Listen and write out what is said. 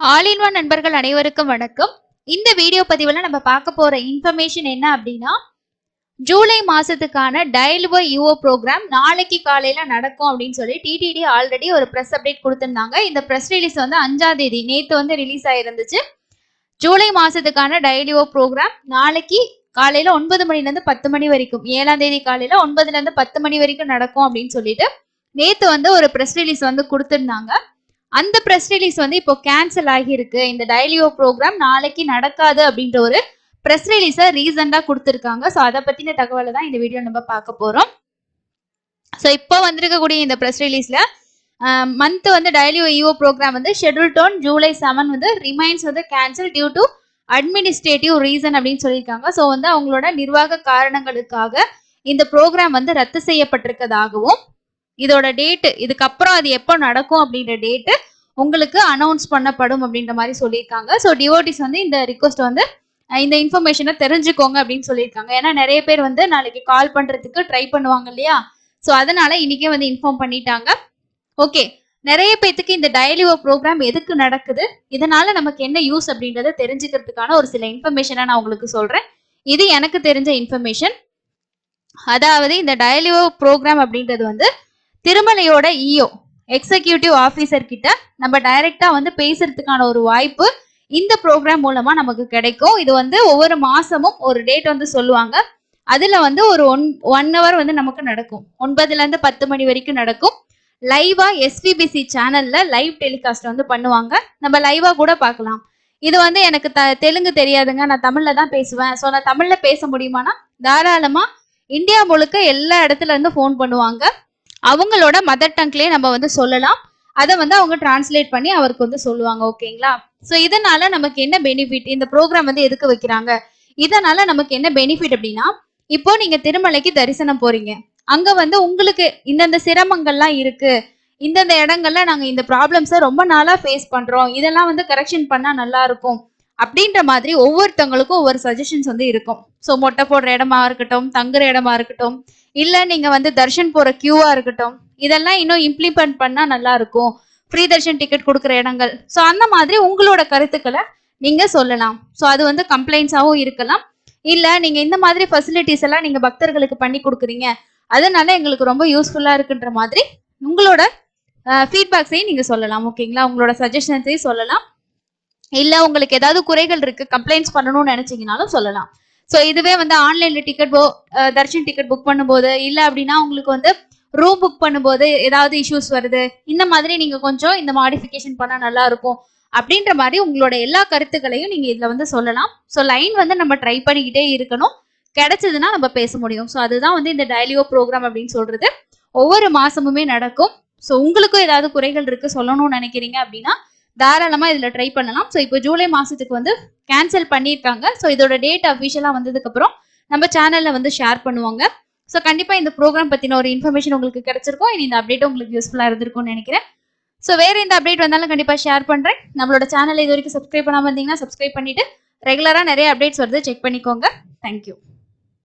All in one நண்பர்கள் அனைவருக்கும் வணக்கம். இந்த வீடியோ பதிவுல நம்ம பார்க்க போற இன்ஃபர்மேஷன் என்ன அப்படின்னா, ஜூலை மாசத்துக்கான டயல் பை யூஓ ப்ரோக்ராம் நாளைக்கு காலையில நடக்கும் அப்படின்னு சொல்லி டிடிடி ஆல்ரெடி ஒரு பிரஸ் அப்டேட் கொடுத்திருந்தாங்க. இந்த பிரஸ் ரிலீஸ் வந்து 5ஆம் தேதி நேத்து வந்து ரிலீஸ் ஆயிருந்துச்சு. ஜூலை மாசத்துக்கான டயல் யூஓ ப்ரோக்ராம் நாளைக்கு காலையில 9 மணில இருந்து 10 மணி வரைக்கும், 7ஆம் தேதி காலையில 9ல இருந்து 10 மணி வரைக்கும் நடக்கும் அப்படின்னு சொல்லிட்டு நேத்து வந்து ஒரு பிரஸ் ரிலீஸ் வந்து கொடுத்திருந்தாங்க. அந்த பிரஸ் ரிலீஸ் வந்து இப்போ கேன்சல் ஆகியிருக்கு. இந்த டயலியோ ப்ரோக்ராம் நாளைக்கு நடக்காது அப்படின்ற ஒரு பிரஸ் ரிலீஸை ரீசெண்டா கொடுத்துருக்காங்க. ஸோ அதை பத்தின தகவலை தான் இந்த வீடியோ நம்ம பார்க்க போறோம். ஸோ இப்போ வந்திருக்கக்கூடிய இந்த பிரஸ் ரிலீஸ்ல மந்த் வந்து டயலியோ ஈஓ ப்ரோக்ராம் வந்து ஷெட்யூல் டோன் ஜூலை 7 வந்து ரிமைன்ஸ் வந்து cancel due to administrative reason அப்படின்னு சொல்லியிருக்காங்க. ஸோ வந்து அவங்களோட நிர்வாக காரணங்களுக்காக இந்த ப்ரோக்ராம் வந்து ரத்து செய்யப்பட்டிருக்கதாகவும், இதோட டேட் இதுக்கப்புறம் அது எப்போ நடக்கும் அப்படின்ற டேட்டு உங்களுக்கு அனௌன்ஸ் பண்ணப்படும் அப்படின்ற மாதிரி சொல்லியிருக்காங்க. ஸோ டிவோட்டிஸ் வந்து இந்த ரிக்வஸ்ட் வந்து இந்த இன்ஃபர்மேஷனை தெரிஞ்சுக்கோங்க அப்படின்னு சொல்லியிருக்காங்க. ஏன்னா நிறைய பேர் வந்து நாளைக்கு கால் பண்றதுக்கு ட்ரை பண்ணுவாங்க இல்லையா? ஸோ அதனால இன்னைக்கே வந்து இன்ஃபார்ம் பண்ணிட்டாங்க. ஓகே, நிறைய பேத்துக்கு இந்த டயலியோ ப்ரோக்ராம் எதுக்கு நடக்குது, இதனால நமக்கு என்ன யூஸ் அப்படின்றத தெரிஞ்சுக்கிறதுக்கான ஒரு சில இன்ஃபர்மேஷனை நான் உங்களுக்கு சொல்றேன். இது எனக்கு தெரிஞ்ச இன்ஃபர்மேஷன். அதாவது இந்த டயலியோ ப்ரோக்ராம் அப்படின்றது வந்து திருமலையோட இஓ எக்ஸிக்யூட்டிவ் ஆஃபீஸர் கிட்ட நம்ம டைரக்டா வந்து பேசுறதுக்கான ஒரு வாய்ப்பு இந்த ப்ரோக்ராம் மூலமா நமக்கு கிடைக்கும். இது வந்து ஒவ்வொரு மாசமும் ஒரு டேட் வந்து சொல்லுவாங்க. அதுல வந்து ஒரு ஒன் ஹவர் வந்து நமக்கு நடக்கும். 9ல இருந்து 10 மணி வரைக்கும் நடக்கும். லைவா எஸ்விபிசி சேனல்ல லைவ் டெலிகாஸ்ட் வந்து பண்ணுவாங்க. நம்ம லைவா கூட பார்க்கலாம். இது வந்து எனக்கு தெலுங்கு தெரியாதுங்க, நான் தமிழ்ல தான் பேசுவேன். ஸோ நான் தமிழ்ல பேச முடியுமானா தாராளமா இந்தியா முழுக்க எல்லா இடத்துல இருந்து ஃபோன் பண்ணுவாங்க. அவங்களோட மதர் டங்க்லேயே நம்ம வந்து சொல்லலாம். அதை வந்து அவங்க டிரான்ஸ்லேட் பண்ணி அவருக்கு வந்து சொல்லுவாங்க. ஓகேங்களா? ஸோ இதனால நமக்கு என்ன பெனிஃபிட், இந்த ப்ரோக்ராம் வந்து எதுக்கு வைக்கிறாங்க, இதனால நமக்கு என்ன பெனிஃபிட் அப்படின்னா, இப்போ நீங்க திருமலைக்கு தரிசனம் போறீங்க, அங்க வந்து உங்களுக்கு இந்தந்த சிரமங்கள்லாம் இருக்கு, இந்தந்த இடங்கள்ல நாங்க இந்த ப்ராப்ளம்ஸை ரொம்ப நாளா ஃபேஸ் பண்றோம், இதெல்லாம் வந்து கரெக்ஷன் பண்ணா நல்லா இருக்கும் அப்படின்ற மாதிரி ஒவ்வொருத்தவங்களுக்கும் ஒவ்வொரு சஜஷன்ஸ் வந்து இருக்கும். ஸோ மொட்டை போடுற இடமா இருக்கட்டும், தங்குற இடமா இருக்கட்டும், இல்ல நீங்க வந்து தர்ஷன் போற கியூவா இருக்கட்டும், இதெல்லாம் இன்னும் இம்ப்ளிமெண்ட் பண்ணா நல்லா இருக்கும், ஃப்ரீ தர்ஷன் டிக்கெட் கொடுக்குற இடங்கள். ஸோ அந்த மாதிரி உங்களோட கருத்துக்களை நீங்க சொல்லலாம். ஸோ அது வந்து கம்ப்ளைண்ட்ஸாகவும் இருக்கலாம். இல்ல நீங்க இந்த மாதிரி ஃபெசிலிட்டிஸ் எல்லாம் நீங்க பக்தர்களுக்கு பண்ணி கொடுக்குறீங்க, அதனால எங்களுக்கு ரொம்ப யூஸ்ஃபுல்லா இருக்குன்ற மாதிரி உங்களோட ஃபீட்பேக்ஸையும் நீங்க சொல்லலாம். ஓகேங்களா? உங்களோட சஜஷன்ஸையும் சொல்லலாம். இல்ல உங்களுக்கு ஏதாவது குறைகள் இருக்கு, கம்ப்ளைண்ட்ஸ் பண்ணணும்னு நினைச்சீங்கனாலும் சொல்லலாம். ஸோ இதுவே வந்து ஆன்லைன்ல டிக்கெட் தர்ஷன் டிக்கெட் புக் பண்ணும்போது, இல்லை அப்படின்னா உங்களுக்கு வந்து ரூம் புக் பண்ணும்போது ஏதாவது இஷ்யூஸ் வருது, இந்த மாதிரி நீங்க கொஞ்சம் இந்த மாடிஃபிகேஷன் பண்ணா நல்லா இருக்கும் அப்படின்ற மாதிரி உங்களோட எல்லா கருத்துக்களையும் நீங்க இதுல வந்து சொல்லலாம். ஸோ லைன் வந்து நம்ம ட்ரை பண்ணிக்கிட்டே இருக்கணும், கிடைச்சதுன்னா நம்ம பேச முடியும். ஸோ அதுதான் வந்து இந்த டயலியோ ப்ரோக்ராம் அப்படின்னு சொல்றது ஒவ்வொரு மாசமுமே நடக்கும். ஸோ உங்களுக்கும் ஏதாவது குறைகள் இருக்கு சொல்லணும்னு நினைக்கிறீங்க அப்படின்னா தாராளமா இதுல ட்ரை பண்ணலாம். ஸோ இப்போ ஜூலை மாசத்துக்கு வந்து கேன்சல் பண்ணியிருக்காங்க. ஸோ இதோட டேட் அஃபிஷியலா வந்ததுக்கு அப்புறம் நம்ம சேனல்ல வந்து ஷேர் பண்ணுவாங்க. ஸோ கண்டிப்பா இந்த ப்ரோக்ராம் பத்தின ஒரு இன்ஃபர்மேஷன் உங்களுக்கு கிடைச்சிருக்கும். இனி இந்த அப்டேட் உங்களுக்கு யூஸ்ஃபுல்லா இருந்திருக்கும்னு நினைக்கிறேன். ஸோ வேற இந்த அப்டேட் வந்தாலும் கண்டிப்பா ஷேர் பண்றேன். நம்மளோட சேனல் இது வரைக்கும் சப்ஸ்கிரைப் பண்ணாம இருந்தீங்கன்னா சப்ஸ்கிரைப் பண்ணிட்டு ரெகுலரா நிறைய அப்டேட்ஸ் வருது, செக் பண்ணிக்கோங்க. தேங்க்யூ.